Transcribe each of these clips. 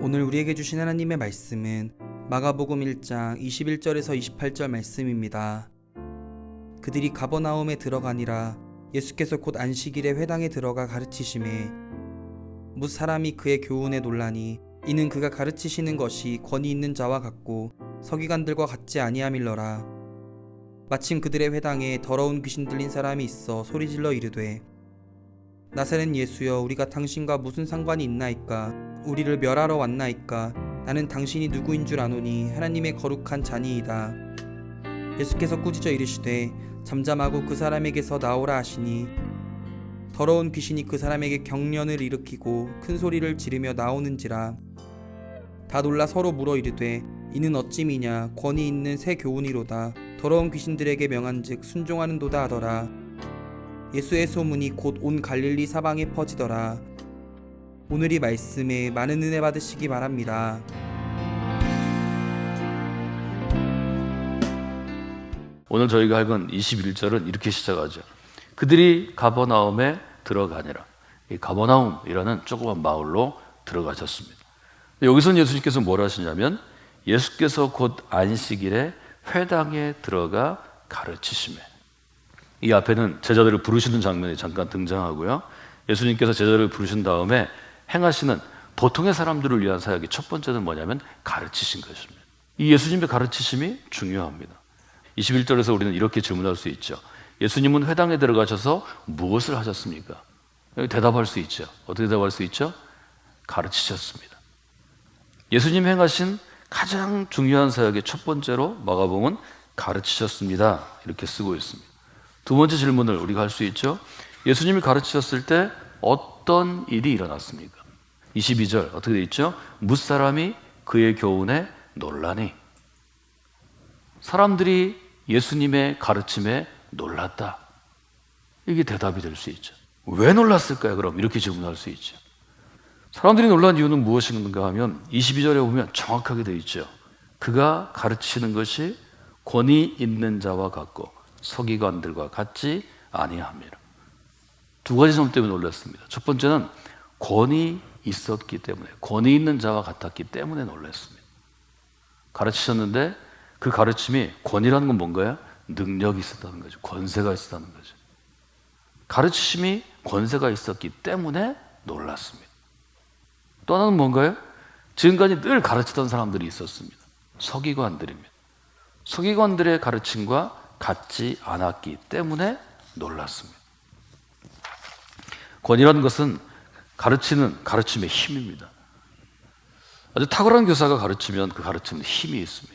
오늘 우리에게 주신 하나님의 말씀은 마가복음 1장 21절에서 28절 말씀입니다. 그들이 가버나움에 들어가니라. 예수께서 곧 안식일에 회당에 들어가 가르치심에 뭇 사람이 그의 교훈에 놀라니 이는 그가 가르치시는 것이 권위 있는 자와 같고 서기관들과 같지 아니함일러라. 마침 그들의 회당에 더러운 귀신 들린 사람이 있어 소리질러 이르되 나사렛 예수여, 우리가 당신과 무슨 상관이 있나이까? 우리를 멸하러 왔나이까? 나는 당신이 누구인 줄 아노니 하나님의 거룩한 자니이다. 예수께서 꾸짖어 이르시되 잠잠하고 그 사람에게서 나오라 하시니 더러운 귀신이 그 사람에게 경련을 일으키고 큰 소리를 지르며 나오는지라. 다 놀라 서로 물어 이르되 이는 어찌미냐? 권위 있는 새 교훈이로다. 더러운 귀신들에게 명한즉 순종하는도다 하더라. 예수의 소문이 곧 온 갈릴리 사방에 퍼지더라. 오늘 이 말씀에 많은 은혜 받으시기 바랍니다. 오늘 저희가 읽은 21절은 이렇게 시작하죠. 그들이 가버나움에 들어가니라. 이 가버나움이라는 조그만 마을로 들어가셨습니다. 여기서는 예수님께서 뭘 하시냐면 예수께서 곧 안식일에 회당에 들어가 가르치시매. 이 앞에는 제자들을 부르시는 장면이 잠깐 등장하고요. 예수님께서 제자들을 부르신 다음에 행하시는 보통의 사람들을 위한 사역이 첫 번째는 뭐냐면 가르치신 것입니다. 이 예수님의 가르치심이 중요합니다. 21절에서 우리는 이렇게 질문할 수 있죠. 예수님은 회당에 들어가셔서 무엇을 하셨습니까? 대답할 수 있죠. 어떻게 대답할 수 있죠? 가르치셨습니다. 예수님 행하신 가장 중요한 사역의 첫 번째로 마가복음은 가르치셨습니다. 이렇게 쓰고 있습니다. 두 번째 질문을 우리가 할 수 있죠. 예수님이 가르치셨을 때 어떤 일이 일어났습니까? 22절 어떻게 되어 있죠? 뭇사람이 그의 교훈에 놀라니. 사람들이 예수님의 가르침에 놀랐다. 이게 대답이 될 수 있죠. 왜 놀랐을까요? 그럼 이렇게 질문할 수 있죠. 사람들이 놀란 이유는 무엇인가 하면 22절에 보면 정확하게 되어 있죠. 그가 가르치는 것이 권위 있는 자와 같고 서기관들과 같지 아니함이라. 두 가지 점 때문에 놀랐습니다. 첫 번째는 권위 있었기 때문에, 권위 있는 자와 같았기 때문에 놀랐습니다. 가르치셨는데 그 가르침이, 권위라는 건 뭔가요? 능력이 있었다는 거죠. 권세가 있었다는 거죠. 가르치심이 권세가 있었기 때문에 놀랐습니다. 또 하나는 뭔가요? 지금까지 늘 가르치던 사람들이 있었습니다. 서기관들입니다. 서기관들의 가르침과 같지 않았기 때문에 놀랐습니다. 권위라는 것은 가르침의 힘입니다. 아주 탁월한 교사가 가르치면 그 가르침에 힘이 있습니다.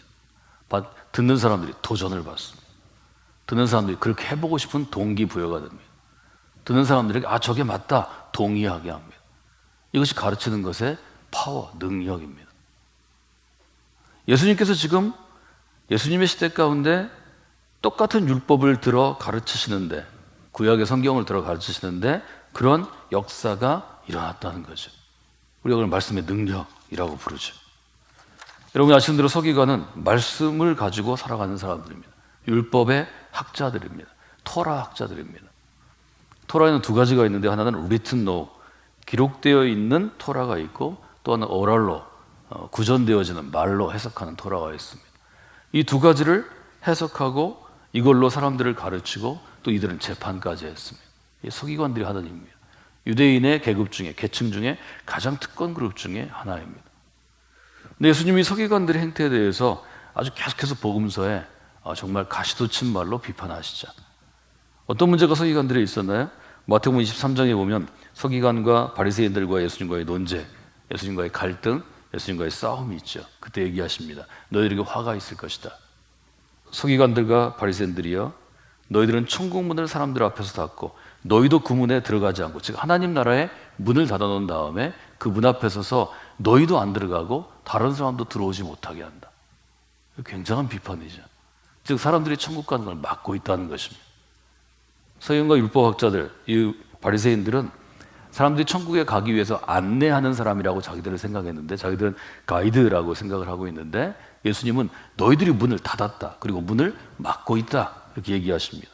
듣는 사람들이 도전을 받습니다. 듣는 사람들이 그렇게 해보고 싶은 동기부여가 됩니다. 듣는 사람들에게 저게 맞다 동의하게 합니다. 이것이 가르치는 것의 파워, 능력입니다. 예수님께서 지금 예수님의 시대 가운데 똑같은 율법을 들어 가르치시는데, 구약의 성경을 들어 가르치시는데 그런 역사가 일어났다는 거죠. 우리가 그걸 말씀의 능력이라고 부르죠. 여러분이 아시는 대로 서기관은 말씀을 가지고 살아가는 사람들입니다. 율법의 학자들입니다. 토라 학자들입니다. 토라에는 두 가지가 있는데, 하나는 written law, 기록되어 있는 토라가 있고, 또 하나는 oral law, 구전되어지는 말로 해석하는 토라가 있습니다. 이 두 가지를 해석하고 이걸로 사람들을 가르치고 또 이들은 재판까지 했습니다. 서기관들이 하던 일입니다. 유대인의 계급 중에, 계층 중에 가장 특권 그룹 중에 하나입니다. 근데 예수님이 서기관들의 행태에 대해서 아주 계속해서 복음서에 정말 가시도 친 말로 비판하시죠. 어떤 문제가 서기관들에 있었나요? 마태복음 23장에 보면 서기관과 바리새인들과 예수님과의 논쟁, 예수님과의 갈등, 예수님과의 싸움이 있죠. 그때 얘기하십니다. 너희들에게 화가 있을 것이다. 서기관들과 바리새인들이요, 너희들은 천국 문을 사람들 앞에서 닫고 너희도 그 문에 들어가지 않고, 즉 하나님 나라의 문을 닫아놓은 다음에 그 문 앞에 서서 너희도 안 들어가고 다른 사람도 들어오지 못하게 한다. 굉장한 비판이죠. 즉 사람들이 천국 가는 걸 막고 있다는 것입니다. 서기관과 율법학자들, 이 바리새인들은 사람들이 천국에 가기 위해서 안내하는 사람이라고 자기들을 생각했는데, 자기들은 가이드라고 생각을 하고 있는데, 예수님은 너희들이 문을 닫았다, 그리고 문을 막고 있다, 이렇게 얘기하십니다.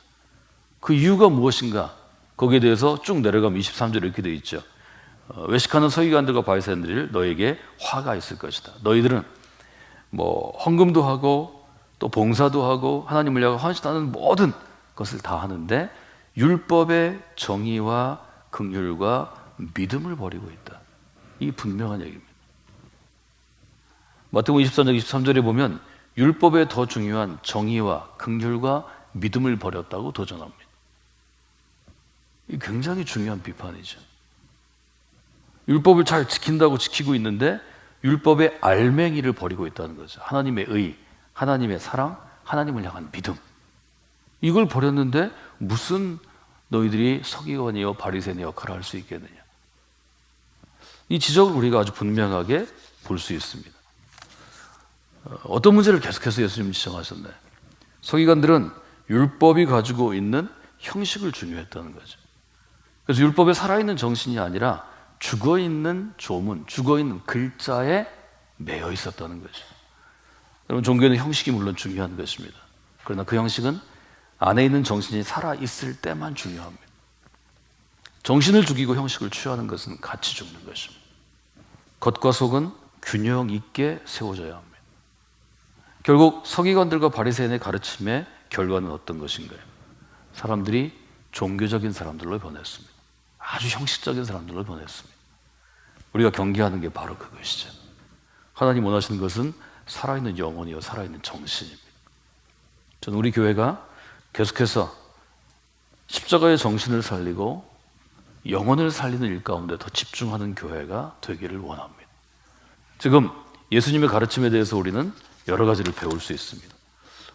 그 이유가 무엇인가? 거기에 대해서 쭉 내려가면 23절에 이렇게 되어 있죠. 외식하는 서기관들과 바리새인들 너에게 화가 있을 것이다. 너희들은 헌금도 하고 또 봉사도 하고 하나님을 위하여 헌신하는 모든 것을 다 하는데 율법의 정의와 긍휼과 믿음을 버리고 있다. 이 분명한 얘기입니다. 마태복음 24장 23절에 보면 율법에 더 중요한 정의와 긍휼과 믿음을 버렸다고 도전합니다. 이 굉장히 중요한 비판이죠. 율법을 잘 지킨다고 지키고 있는데 율법의 알맹이를 버리고 있다는 거죠. 하나님의 의, 하나님의 사랑, 하나님을 향한 믿음. 이걸 버렸는데 무슨 너희들이 서기관이요 바리새인의 역할을 할 수 있겠느냐. 이 지적을 우리가 아주 분명하게 볼 수 있습니다. 어떤 문제를 계속해서 예수님은 지적하셨나요? 서기관들은 율법이 가지고 있는 형식을 중요했다는 거죠. 그래서 율법에 살아있는 정신이 아니라 죽어있는 조문, 죽어있는 글자에 매여 있었다는 거죠. 여러분, 종교는 형식이 물론 중요한 것입니다. 그러나 그 형식은 안에 있는 정신이 살아있을 때만 중요합니다. 정신을 죽이고 형식을 취하는 것은 같이 죽는 것입니다. 겉과 속은 균형 있게 세워져야 합니다. 결국 서기관들과 바리새인의 가르침의 결과는 어떤 것인가요? 사람들이 종교적인 사람들로 변했습니다. 아주 형식적인 사람들로 변했습니다. 우리가 경계하는 게 바로 그것이죠. 하나님 원하시는 것은 살아있는 영혼이요 살아있는 정신입니다. 저는 우리 교회가 계속해서 십자가의 정신을 살리고 영혼을 살리는 일 가운데 더 집중하는 교회가 되기를 원합니다. 지금 예수님의 가르침에 대해서 우리는 여러 가지를 배울 수 있습니다.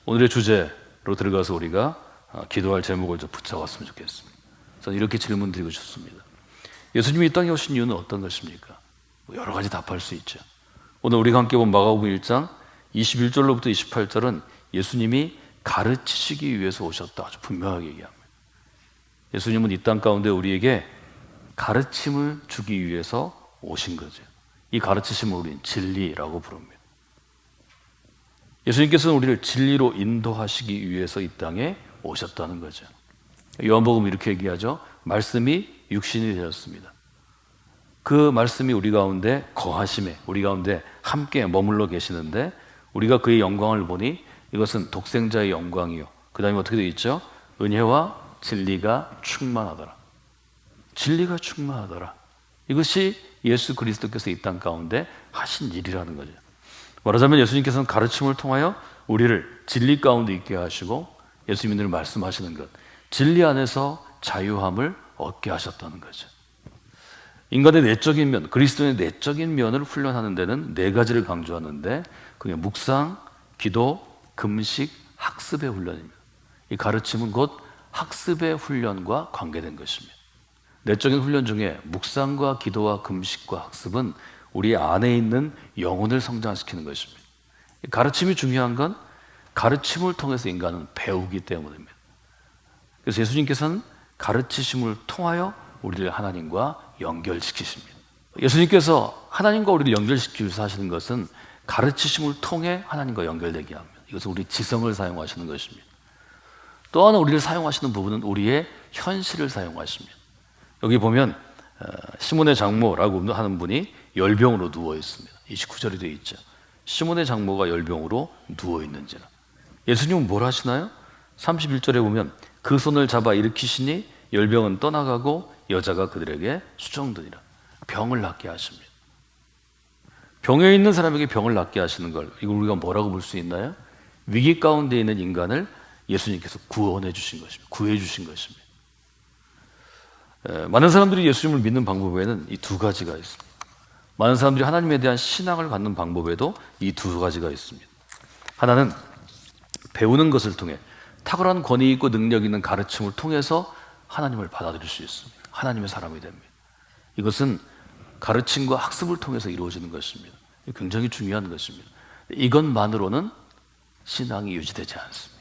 오늘의 주제로 들어가서 우리가 기도할 제목을 좀 붙여왔으면 좋겠습니다. 저는 이렇게 질문 드리고 싶습니다. 예수님이 이 땅에 오신 이유는 어떤 것입니까? 여러 가지 답할 수 있죠. 오늘 우리가 함께 본 마가복음 1장 21절로부터 28절은 예수님이 가르치시기 위해서 오셨다, 아주 분명하게 얘기합니다. 예수님은 이 땅 가운데 우리에게 가르침을 주기 위해서 오신 거죠. 이 가르치심을 우리는 진리라고 부릅니다. 예수님께서는 우리를 진리로 인도하시기 위해서 이 땅에 오셨다는 거죠. 요한복음 이렇게 얘기하죠. 말씀이 육신이 되었습니다. 그 말씀이 우리 가운데 거하심에, 우리 가운데 함께 머물러 계시는데 우리가 그의 영광을 보니 이것은 독생자의 영광이요, 그 다음에 어떻게 되어 있죠? 은혜와 진리가 충만하더라. 진리가 충만하더라. 이것이 예수 그리스도께서 이 땅 가운데 하신 일이라는 거죠. 말하자면 예수님께서는 가르침을 통하여 우리를 진리 가운데 있게 하시고 예수님이 늘 말씀하시는 것, 진리 안에서 자유함을 얻게 하셨다는 거죠. 인간의 내적인 면, 그리스도의 내적인 면을 훈련하는 데는 네 가지를 강조하는데 그게 묵상, 기도, 금식, 학습의 훈련입니다. 이 가르침은 곧 학습의 훈련과 관계된 것입니다. 내적인 훈련 중에 묵상과 기도와 금식과 학습은 우리 안에 있는 영혼을 성장시키는 것입니다. 가르침이 중요한 건 가르침을 통해서 인간은 배우기 때문입니다. 그래서 예수님께서는 가르치심을 통하여 우리를 하나님과 연결시키십니다. 예수님께서 하나님과 우리를 연결시키기 위해서 하시는 것은 가르치심을 통해 하나님과 연결되게 합니다. 이것은 우리 지성을 사용하시는 것입니다. 또 하나 우리를 사용하시는 부분은 우리의 현실을 사용하십니다. 여기 보면 시몬의 장모라고 하는 분이 열병으로 누워 있습니다. 29절에 되어 있죠. 시몬의 장모가 열병으로 누워 있는지라. 예수님은 뭘 하시나요? 31절에 보면 그 손을 잡아 일으키시니 열병은 떠나가고 여자가 그들에게 수종드니라. 병을 낫게 하십니다. 병에 있는 사람에게 병을 낫게 하시는 걸, 이걸 우리가 뭐라고 볼 수 있나요? 위기 가운데 있는 인간을 예수님께서 구원해 주신 것입니다. 구해 주신 것입니다. 많은 사람들이 예수님을 믿는 방법에는 이 두 가지가 있습니다. 많은 사람들이 하나님에 대한 신앙을 갖는 방법에도 이 두 가지가 있습니다. 하나는 배우는 것을 통해 탁월한 권위 있고 능력 있는 가르침을 통해서 하나님을 받아들일 수 있습니다. 하나님의 사람이 됩니다. 이것은 가르침과 학습을 통해서 이루어지는 것입니다. 굉장히 중요한 것입니다. 이것만으로는 신앙이 유지되지 않습니다.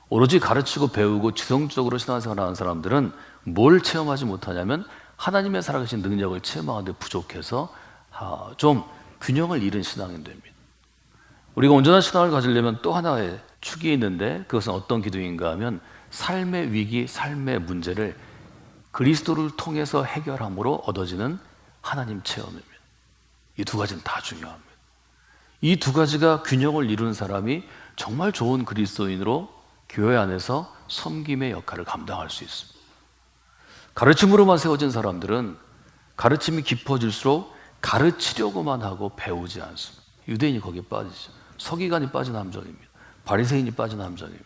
오로지 가르치고 배우고 지성적으로 신앙생활을 하는 사람들은 뭘 체험하지 못하냐면 하나님의 살아계신 능력을 체험하는데 부족해서 좀 균형을 잃은 신앙이 됩니다. 우리가 온전한 신앙을 가지려면 또 하나의 축이 있는데 그것은 어떤 기둥인가 하면 삶의 위기, 삶의 문제를 그리스도를 통해서 해결함으로 얻어지는 하나님 체험입니다. 이 두 가지는 다 중요합니다. 이 두 가지가 균형을 이루는 사람이 정말 좋은 그리스도인으로 교회 안에서 섬김의 역할을 감당할 수 있습니다. 가르침으로만 세워진 사람들은 가르침이 깊어질수록 가르치려고만 하고 배우지 않습니다. 유대인이 거기에 빠지죠. 서기관이 빠진 함정입니다. 바리새인이 빠진 함정입니다.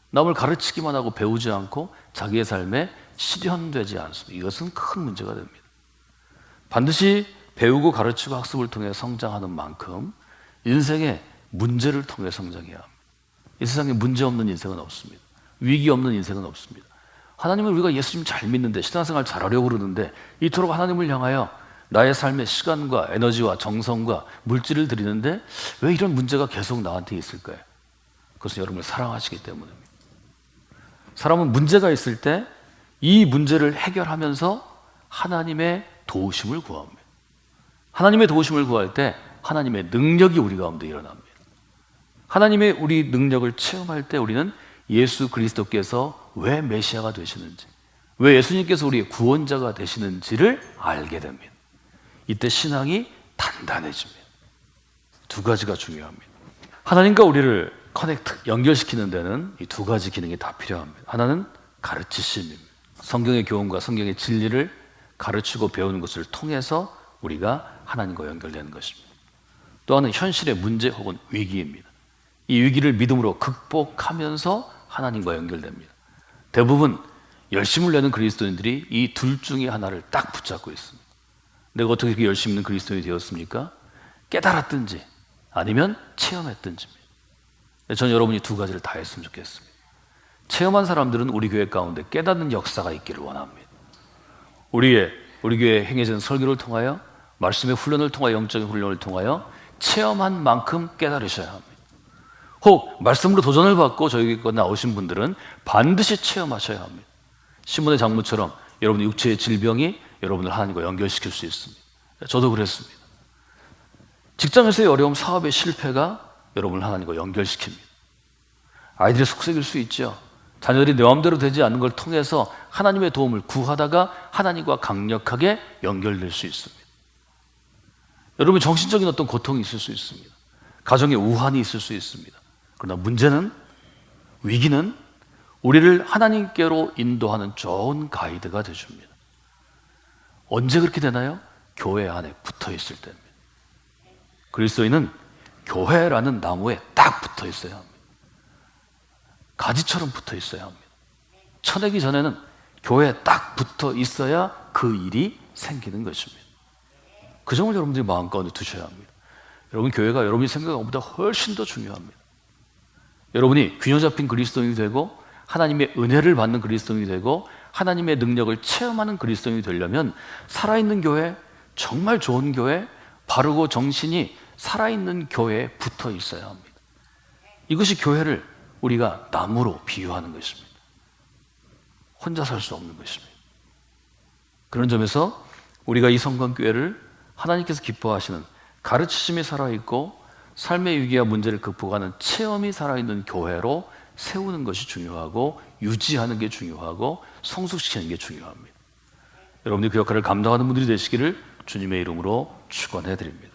남을 가르치기만 하고 배우지 않고 자기의 삶에 실현되지 않습니다. 이것은 큰 문제가 됩니다. 반드시 배우고 가르치고 학습을 통해 성장하는 만큼 인생의 문제를 통해 성장해야 합니다. 이 세상에 문제 없는 인생은 없습니다. 위기 없는 인생은 없습니다. 하나님은 우리가 예수님 잘 믿는데 신앙생활 잘하려고 그러는데 이토록 하나님을 향하여 나의 삶의 시간과 에너지와 정성과 물질을 드리는데 왜 이런 문제가 계속 나한테 있을까요? 그것은 여러분을 사랑하시기 때문입니다. 사람은 문제가 있을 때 이 문제를 해결하면서 하나님의 도우심을 구합니다. 하나님의 도우심을 구할 때 하나님의 능력이 우리 가운데 일어납니다. 하나님의 우리 능력을 체험할 때 우리는 예수 그리스도께서 왜 메시아가 되시는지, 왜 예수님께서 우리의 구원자가 되시는지를 알게 됩니다. 이때 신앙이 단단해집니다. 두 가지가 중요합니다. 하나님과 우리를 연결시키는 데는 이 두 가지 기능이 다 필요합니다. 하나는 가르치심입니다. 성경의 교훈과 성경의 진리를 가르치고 배우는 것을 통해서 우리가 하나님과 연결되는 것입니다. 또 하나는 현실의 문제 혹은 위기입니다. 이 위기를 믿음으로 극복하면서 하나님과 연결됩니다. 대부분 열심을 내는 그리스도인들이 이 둘 중에 하나를 딱 붙잡고 있습니다. 내가 어떻게 이렇게 열심히 있는 그리스도인이 되었습니까? 깨달았든지 아니면 체험했든지입니다. 저는 여러분이 두 가지를 다 했으면 좋겠습니다. 체험한 사람들은 우리 교회 가운데 깨닫는 역사가 있기를 원합니다. 우리 교회에 행해진 설교를 통하여 말씀의 훈련을 통하여 영적인 훈련을 통하여 체험한 만큼 깨달으셔야 합니다. 혹 말씀으로 도전을 받고 저희 거 나오신 분들은 반드시 체험하셔야 합니다. 시몬의 장모처럼 여러분의 육체의 질병이 여러분을 하나님과 연결시킬 수 있습니다. 저도 그랬습니다. 직장에서의 어려움, 사업의 실패가 여러분을 하나님과 연결시킵니다. 아이들의 속색일 수 있죠. 자녀들이 내 마음대로 되지 않는 걸 통해서 하나님의 도움을 구하다가 하나님과 강력하게 연결될 수 있습니다. 여러분 정신적인 어떤 고통이 있을 수 있습니다. 가정에 우환이 있을 수 있습니다. 그러나 문제는, 위기는 우리를 하나님께로 인도하는 좋은 가이드가 되줍니다. 언제 그렇게 되나요? 교회 안에 붙어 있을 때입니다. 그리스도인은 교회라는 나무에 딱 붙어 있어야 합니다. 가지처럼 붙어 있어야 합니다. 쳐내기 전에는 교회에 딱 붙어 있어야 그 일이 생기는 것입니다. 그 점을 여러분들이 마음 가운데 두셔야 합니다. 여러분 교회가 여러분이 생각한 것보다 훨씬 더 중요합니다. 여러분이 균형 잡힌 그리스도인이 되고 하나님의 은혜를 받는 그리스도인이 되고 하나님의 능력을 체험하는 그리스도인이 되려면 살아있는 교회, 정말 좋은 교회, 바르고 정신이 살아있는 교회에 붙어 있어야 합니다. 이것이 교회를 우리가 나무로 비유하는 것입니다. 혼자 살 수 없는 것입니다. 그런 점에서 우리가 이 성광교회를 하나님께서 기뻐하시는 가르치심이 살아있고 삶의 위기와 문제를 극복하는 체험이 살아있는 교회로 세우는 것이 중요하고 유지하는 게 중요하고 성숙시키는 게 중요합니다. 여러분이 그 역할을 감당하는 분들이 되시기를 주님의 이름으로 축원해 드립니다.